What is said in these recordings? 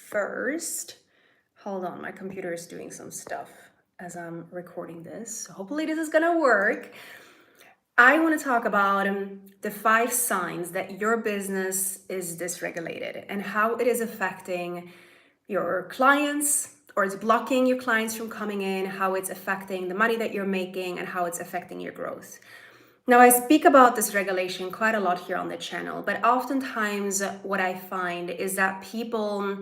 first, hold on, my computer is doing some stuff as I'm recording this. So hopefully this is gonna work. I want to talk about the 5 signs that your business is dysregulated and how it is affecting your clients, or it's blocking your clients from coming in, how it's affecting the money that you're making, and how it's affecting your growth. Now, I speak about this regulation quite a lot here on the channel, but oftentimes what I find is that people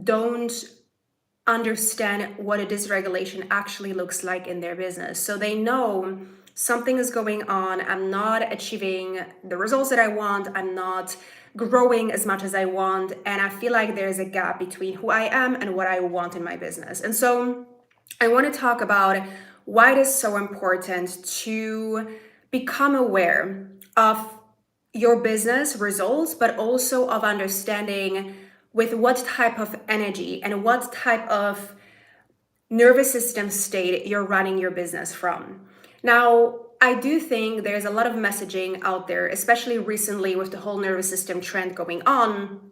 don't understand what a dysregulation actually looks like in their business. So they know something is going on, I'm not achieving the results that I want, I'm not growing as much as I want, and I feel like there's a gap between who I am and what I want in my business. And so I want to talk about why it is so important to become aware of your business results, but also of understanding with what type of energy and what type of nervous system state you're running your business from. Now, I do think there's a lot of messaging out there, especially recently with the whole nervous system trend going on.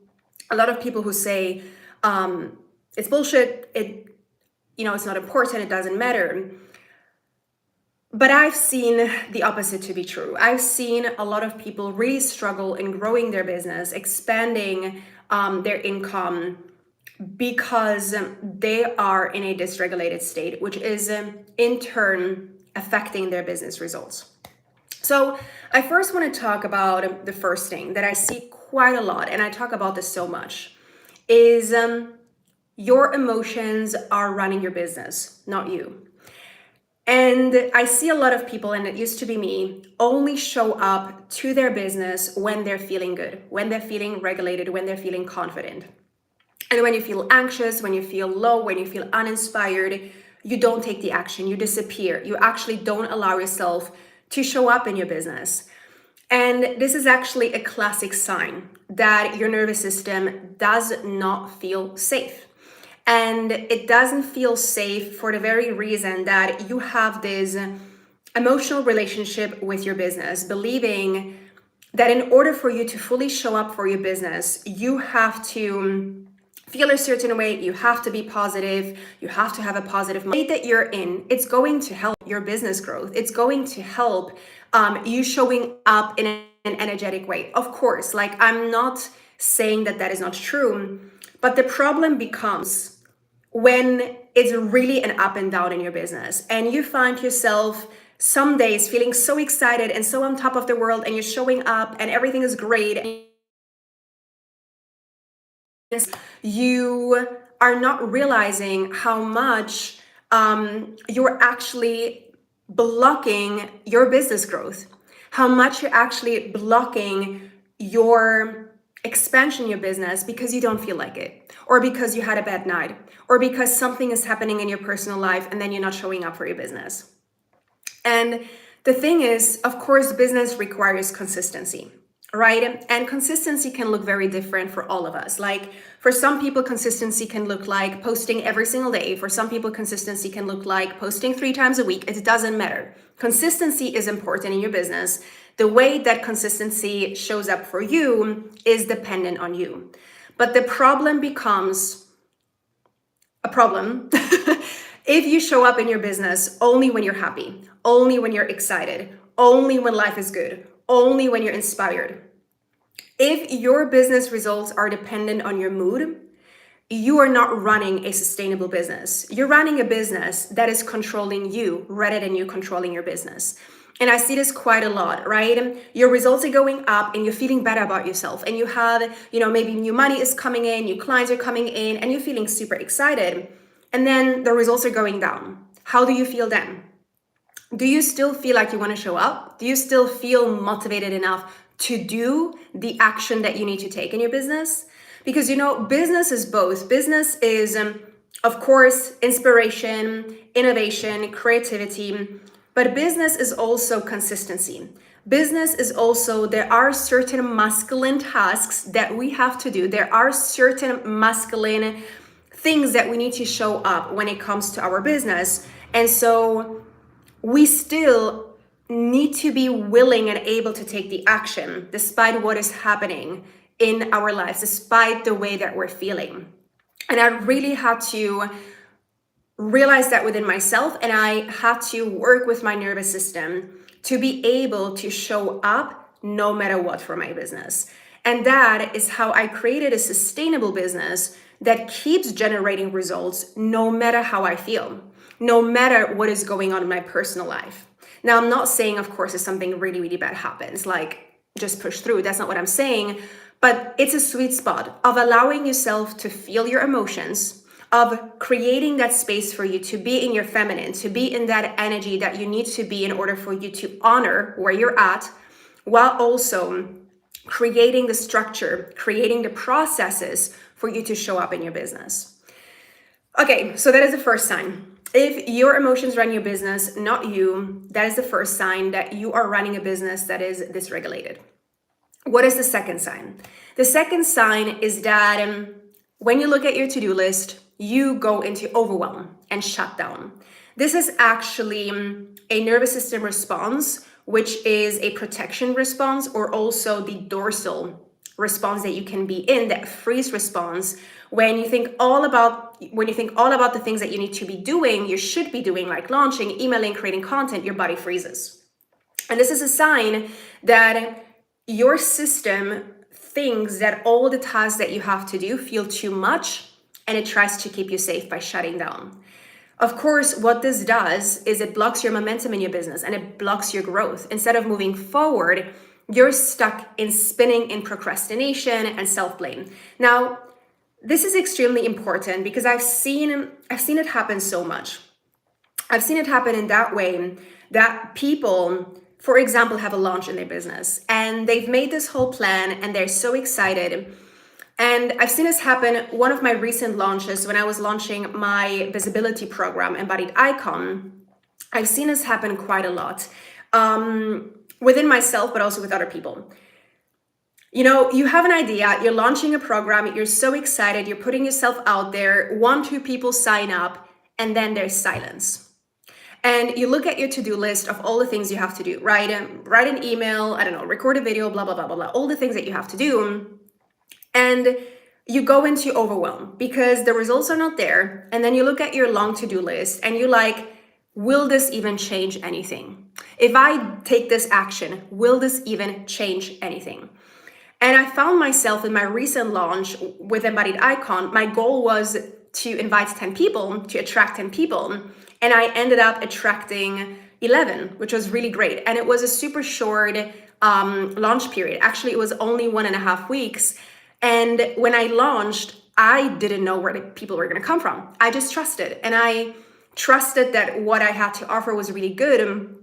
A lot of people who say it's bullshit, it's not important, it doesn't matter. But I've seen the opposite to be true. I've seen a lot of people really struggle in growing their business, expanding their income, because they are in a dysregulated state, which is in turn affecting their business results. So I first want to talk about the first thing that I see quite a lot, and I talk about this so much, is your emotions are running your business, not you. And I see a lot of people, and it used to be me, only show up to their business when they're feeling good, when they're feeling regulated, when they're feeling confident. And when you feel anxious, when you feel low, when you feel uninspired, you don't take the action, you disappear. You actually don't allow yourself to show up in your business. And this is actually a classic sign that your nervous system does not feel safe. And it doesn't feel safe for the very reason that you have this emotional relationship with your business, believing that in order for you to fully show up for your business, you have to feel a certain way, you have to be positive, you have to have a positive mindset that you're in. It's going to help your business growth. It's going to help you showing up in an energetic way. Of course, like, I'm not saying that that is not true, but the problem becomes when it's really an up and down in your business and you find yourself some days feeling so excited and so on top of the world, and you're showing up and everything is great. You are not realizing how much you're actually blocking your business growth, how much you're actually blocking your expansion in your business because you don't feel like it, or because you had a bad night, or because something is happening in your personal life and then you're not showing up for your business. And the thing is, of course, business requires consistency, right? And consistency can look very different for all of us. Like, for some people, consistency can look like posting every single day. For some people, consistency can look like posting 3 times a week. It doesn't matter. Consistency is important in your business. The way that consistency shows up for you is dependent on you. But the problem becomes a problem if you show up in your business only when you're happy, only when you're excited, only when life is good, only when you're inspired. If your business results are dependent on your mood, you are not running a sustainable business. You're running a business that is controlling you rather than you controlling your business. And I see this quite a lot, right? Your results are going up and you're feeling better about yourself. And you have, maybe new money is coming in, new clients are coming in, and you're feeling super excited. And then the results are going down. How do you feel then? Do you still feel like you want to show up? Do you still feel motivated enough to do the action that you need to take in your business? Because, business is both. Business is, of course, inspiration, innovation, creativity. But business is also consistency. Business is also, there are certain masculine tasks that we have to do. There are certain masculine things that we need to show up when it comes to our business. And so we still need to be willing and able to take the action despite what is happening in our lives, despite the way that we're feeling. And I really had to realize that within myself, and I had to work with my nervous system to be able to show up no matter what for my business. And that is how I created a sustainable business that keeps generating results no matter how I feel, no matter what is going on in my personal life. Now, I'm not saying, of course, if something really, really bad happens, like just push through. That's not what I'm saying. But it's a sweet spot of allowing yourself to feel your emotions, of creating that space for you to be in your feminine, to be in that energy that you need to be in order for you to honor where you're at, while also creating the structure, creating the processes for you to show up in your business. Okay, so that is the first sign. If your emotions run your business, not you, that is the first sign that you are running a business that is dysregulated. What is the second sign? The second sign is that when you look at your to-do list, you go into overwhelm and shut down. This is actually a nervous system response, which is a protection response, or also the dorsal response that you can be in, that freeze response. When you think all about the things that you need to be doing, you should be doing, like launching, emailing, creating content, your body freezes. And this is a sign that your system thinks that all the tasks that you have to do feel too much, and it tries to keep you safe by shutting down. Of course, what this does is it blocks your momentum in your business and it blocks your growth. Instead of moving forward, you're stuck in spinning in procrastination and self-blame. Now, this is extremely important because I've seen it happen so much. I've seen it happen in that way that people, for example, have a launch in their business and they've made this whole plan and they're so excited. And I've seen this happen. One of my recent launches, when I was launching my visibility program, Embodied Icon, I've seen this happen quite a lot within myself, but also with other people. You know, you have an idea, you're launching a program, you're so excited, you're putting yourself out there, 1-2 people sign up, and then there's silence. And you look at your to-do list of all the things you have to do, write an email, I don't know, record a video, blah, blah, blah, blah, blah, all the things that you have to do. And you go into overwhelm because the results are not there. And then you look at your long to-do list and you're like, will this even change anything? If I take this action, will this even change anything? And I found myself in my recent launch with Embodied Icon, my goal was to invite 10 people, to attract 10 people. And I ended up attracting 11, which was really great. And it was a super short launch period. Actually, it was only 1.5 weeks. And when I launched, I didn't know where the people were going to come from. I just trusted. And I trusted that what I had to offer was really good.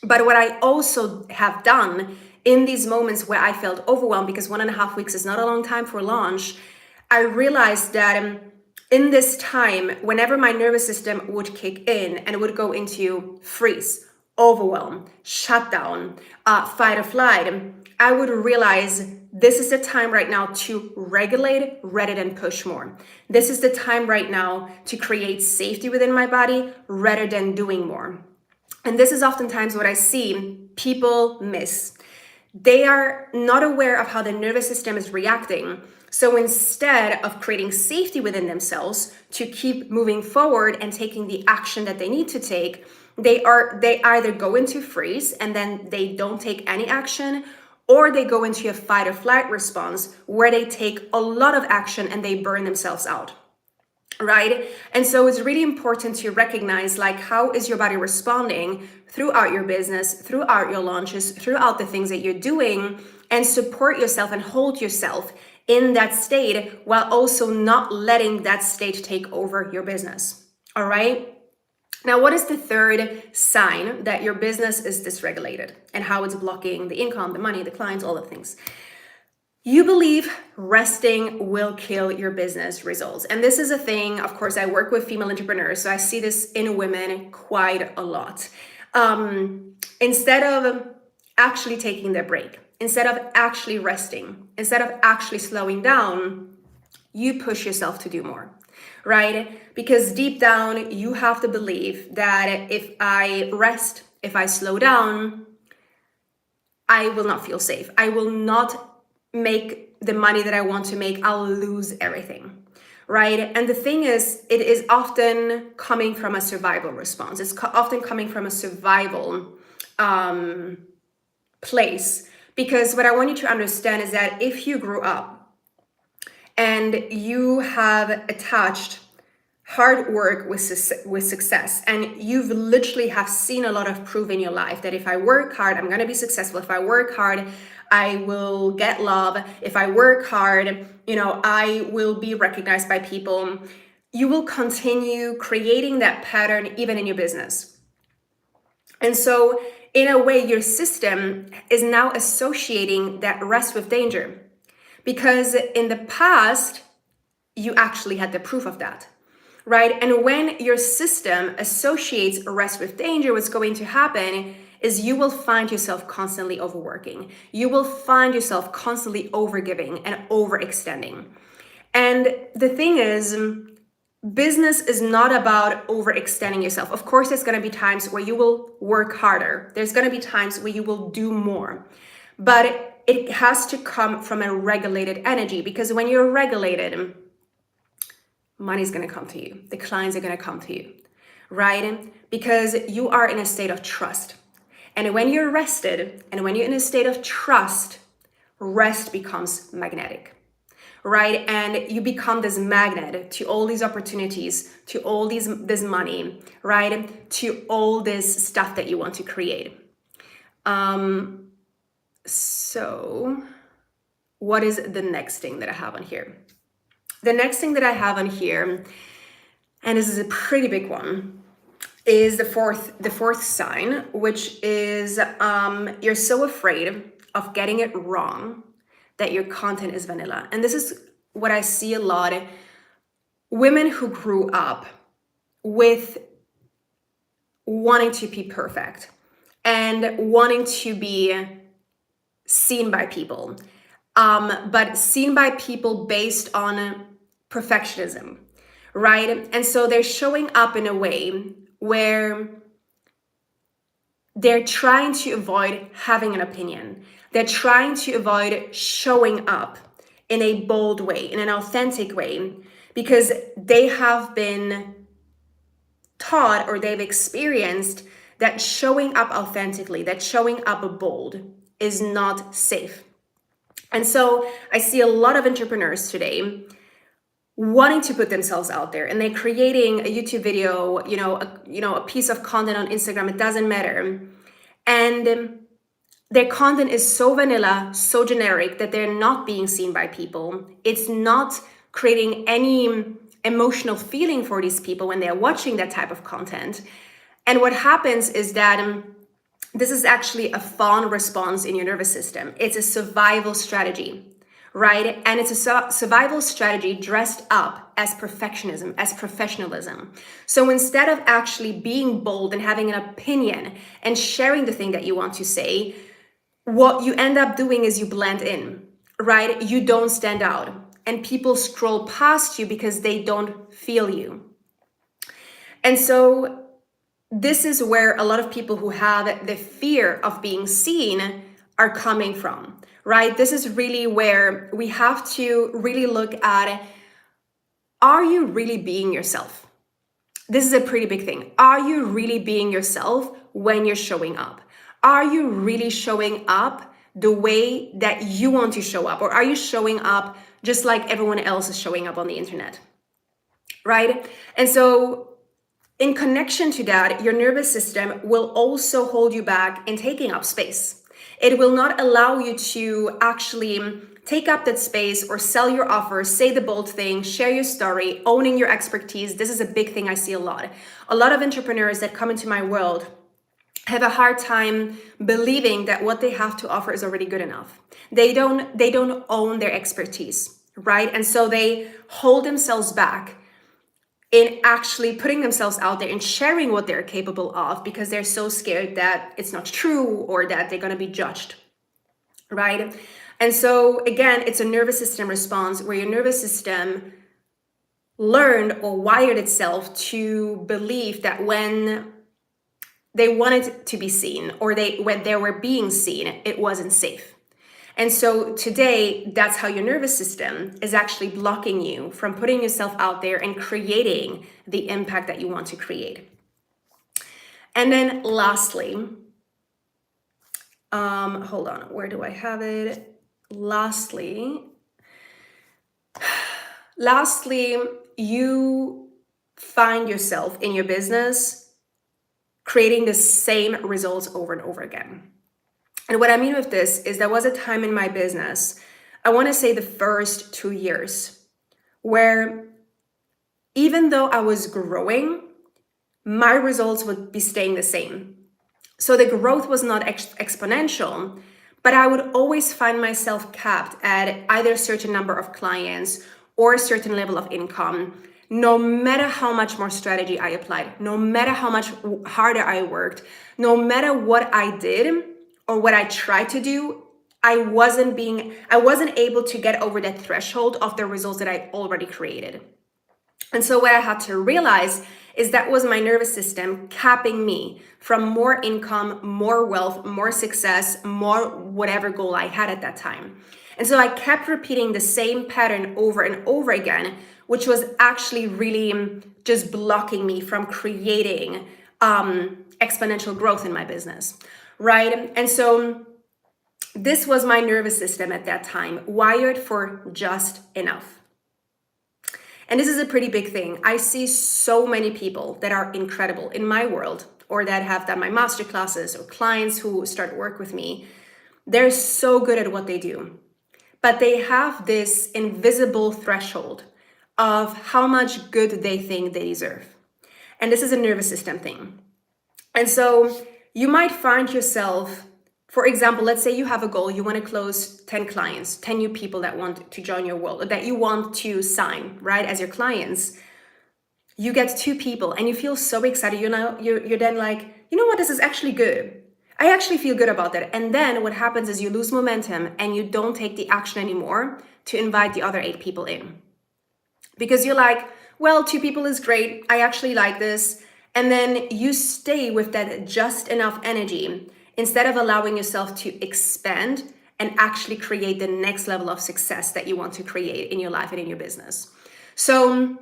But what I also have done in these moments where I felt overwhelmed, because 1.5 weeks is not a long time for launch, I realized that in this time, whenever my nervous system would kick in and it would go into freeze, overwhelm, shutdown, fight or flight, I would realize this is the time right now to regulate rather than push more. This is the time right now to create safety within my body rather than doing more. And this is oftentimes what I see people miss. They are not aware of how the nervous system is reacting. So instead of creating safety within themselves to keep moving forward and taking the action that they need to take, they either go into freeze and then they don't take any action, or they go into a fight or flight response where they take a lot of action and they burn themselves out. Right? And so it's really important to recognize, like, how is your body responding throughout your business, throughout your launches, throughout the things that you're doing, and support yourself and hold yourself in that state while also not letting that state take over your business. All right? Now, what is the third sign that your business is dysregulated and how it's blocking the income, the money, the clients, all the things? You believe resting will kill your business results. And this is a thing, of course, I work with female entrepreneurs, so I see this in women quite a lot. Instead of actually taking their break, instead of actually resting, instead of actually slowing down, you push yourself to do more, right? Because deep down, you have to believe that if I rest, if I slow down, I will not feel safe. I will not make the money that I want to make. I'll lose everything, right? And the thing is, it is often coming from a survival response. It's often coming from a survival place. Because what I want you to understand is that if you grew up and you have attached hard work with success, and you've literally have seen a lot of proof in your life that if I work hard, I'm going to be successful. If I work hard, I will get love. If I work hard, I will be recognized by people. You will continue creating that pattern even in your business. And so in a way, your system is now associating that rest with danger, because in the past, you actually had the proof of that. Right? And when your system associates rest with danger, what's going to happen is you will find yourself constantly overworking. You will find yourself constantly overgiving and overextending. And the thing is, business is not about overextending yourself. Of course, there's going to be times where you will work harder. There's going to be times where you will do more. But it has to come from a regulated energy, because when you're regulated, money's going to come to you. The clients are going to come to you, right? Because you are in a state of trust. And when you're rested and when you're in a state of trust, rest becomes magnetic, right? And you become this magnet to all these opportunities, to all this money, right? To all this stuff that you want to create. So what is the next thing that I have on here? The next thing that I have on here, and this is a pretty big one, is the fourth sign, which is you're so afraid of getting it wrong that your content is vanilla. And this is what I see a lot. Women who grew up with wanting to be perfect and wanting to be seen by people, but seen by people based on perfectionism, right? And so they're showing up in a way where they're trying to avoid having an opinion. They're trying to avoid showing up in a bold way, in an authentic way, because they have been taught or they've experienced that showing up authentically, that showing up bold is not safe. And so I see a lot of entrepreneurs today wanting to put themselves out there, and they're creating a YouTube video, a piece of content on Instagram, it doesn't matter. And their content is so vanilla, so generic that they're not being seen by people. It's not creating any emotional feeling for these people when they're watching that type of content. And what happens is that this is actually a fawn response in your nervous system. It's a survival strategy, right? And it's a survival strategy dressed up as perfectionism, as professionalism. So instead of actually being bold and having an opinion and sharing the thing that you want to say, what you end up doing is you blend in, right? You don't stand out, and people scroll past you because they don't feel you. And so this is where a lot of people who have the fear of being seen are coming from, right? This is really where we have to really look at, are you really being yourself? This is a pretty big thing. Are you really being yourself when you're showing up? Are you really showing up the way that you want to show up? Or are you showing up just like everyone else is showing up on the internet, right? And so in connection to that, your nervous system will also hold you back in taking up space. It will not allow you to actually take up that space or sell your offer, say the bold thing, share your story, owning your expertise. This is a big thing I see a lot. A lot of entrepreneurs that come into my world have a hard time believing that what they have to offer is already good enough. They don't own their expertise, right? And so they hold themselves back in actually putting themselves out there and sharing what they're capable of, because they're so scared that it's not true or that they're going to be judged, right? And so again, it's a nervous system response where your nervous system learned or wired itself to believe that when they wanted to be seen or when they were being seen, it wasn't safe. And so today, that's how your nervous system is actually blocking you from putting yourself out there and creating the impact that you want to create. And then lastly, hold on, where do I have it? Lastly, you find yourself in your business creating the same results over and over again. And what I mean with this is there was a time in my business, I want to say the first 2 years, where even though I was growing, my results would be staying the same. So the growth was not exponential, but I would always find myself capped at either a certain number of clients or a certain level of income, no matter how much more strategy I applied, no matter how much harder I worked, no matter what I did or what I tried to do, I wasn't able to get over that threshold of the results that I already created. And so what I had to realize is that was my nervous system capping me from more income, more wealth, more success, more whatever goal I had at that time. And so I kept repeating the same pattern over and over again, which was actually really just blocking me from creating exponential growth in my business, right? And so this was my nervous system at that time, wired for just enough. And this is a pretty big thing. I see so many people that are incredible in my world, or that have done my master classes, or clients who start work with me. They're so good at what they do, but they have this invisible threshold of how much good they think they deserve. And this is a nervous system thing. And so you might find yourself, for example, let's say you have a goal, you want to close 10 clients, 10 new people that want to join your world, or that you want to sign, right, as your clients. You get 2 people and you feel so excited, you're then like, you know what, this is actually good. I actually feel good about that. And then what happens is you lose momentum and you don't take the action anymore to invite the other 8 people in. Because you're like, well, 2 people is great, I actually like this. And then you stay with that just enough energy instead of allowing yourself to expand and actually create the next level of success that you want to create in your life and in your business. So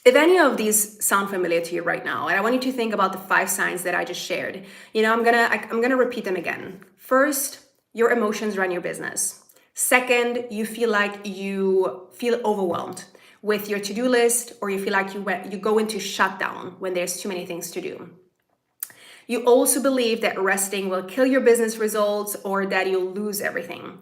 if any of these sound familiar to you right now, and I want you to think about the 5 signs that I just shared, I'm gonna repeat them again. First, your emotions run your business. Second, you feel like you feel overwhelmed with your to-do list, or you feel like you go into shutdown when there's too many things to do. You also believe that resting will kill your business results, or that you'll lose everything.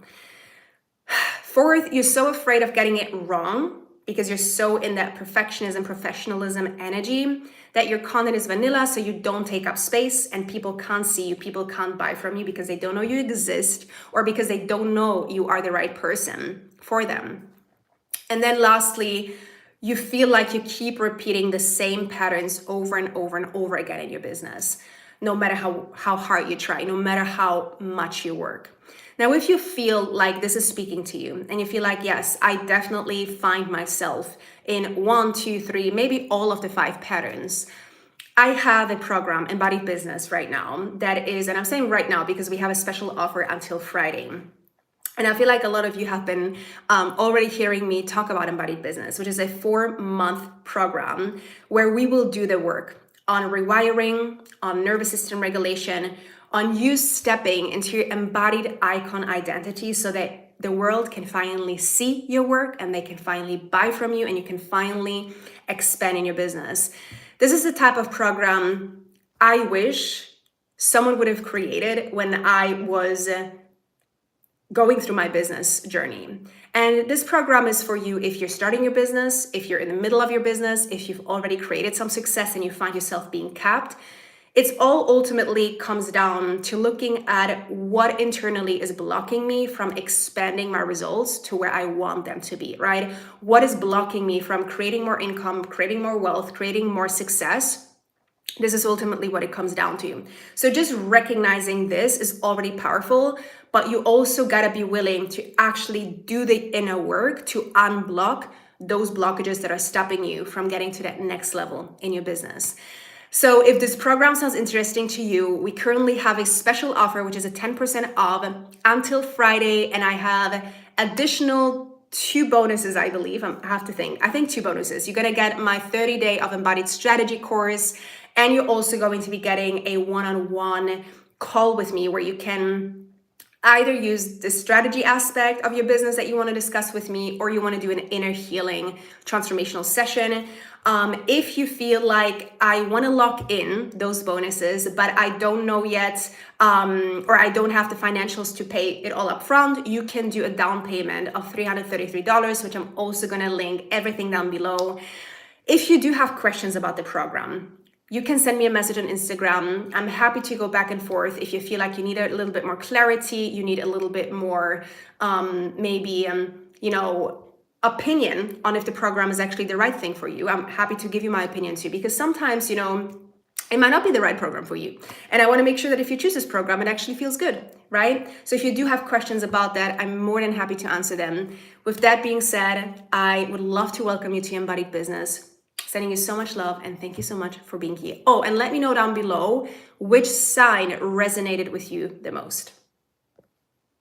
Fourth, you're so afraid of getting it wrong because you're so in that perfectionism, professionalism energy that your content is vanilla, so you don't take up space and people can't see you, people can't buy from you because they don't know you exist, or because they don't know you are the right person for them. And then lastly, you feel like you keep repeating the same patterns over and over and over again in your business, no matter how hard you try, no matter how much you work. Now, if you feel like this is speaking to you and you feel like, yes, I definitely find myself in 1, 2, 3, maybe all of the 5 patterns, I have a program, Embodied Business, right now that is, and I'm saying right now because we have a special offer until Friday. And I feel like a lot of you have been already hearing me talk about Embodied Business, which is a 4-month program where we will do the work on rewiring, on nervous system regulation, on you stepping into your embodied icon identity so that the world can finally see your work and they can finally buy from you and you can finally expand in your business. This is the type of program I wish someone would have created when I was going through my business journey. And this program is for you if you're starting your business, if you're in the middle of your business, if you've already created some success and you find yourself being capped. It's all ultimately comes down to looking at what internally is blocking me from expanding my results to where I want them to be, right? What is blocking me from creating more income, creating more wealth, creating more success? This is ultimately what it comes down to. So just recognizing this is already powerful, but you also gotta be willing to actually do the inner work to unblock those blockages that are stopping you from getting to that next level in your business. So if this program sounds interesting to you, we currently have a special offer, which is a 10% off until Friday. And I have additional two bonuses, I believe. I have to think. I think two bonuses. You're going to get my 30-day of embodied strategy course. And you're also going to be getting a one-on-one call with me where you can either use the strategy aspect of your business that you want to discuss with me, or you want to do an inner healing transformational session. If you feel like I want to lock in those bonuses, but I don't know yet, or I don't have the financials to pay it all up front, you can do a down payment of $333, which I'm also going to link everything down below. If you do have questions about the program, you can send me a message on Instagram. I'm happy to go back and forth. If you feel like you need a little bit more clarity, you need a little bit more, opinion on if the program is actually the right thing for you. I'm happy to give you my opinion too, because sometimes, it might not be the right program for you. And I want to make sure that if you choose this program, it actually feels good, right? So if you do have questions about that, I'm more than happy to answer them. With that being said, I would love to welcome you to Embodied Business. Sending you so much love, and thank you so much for being here. Oh, and let me know down below which sign resonated with you the most.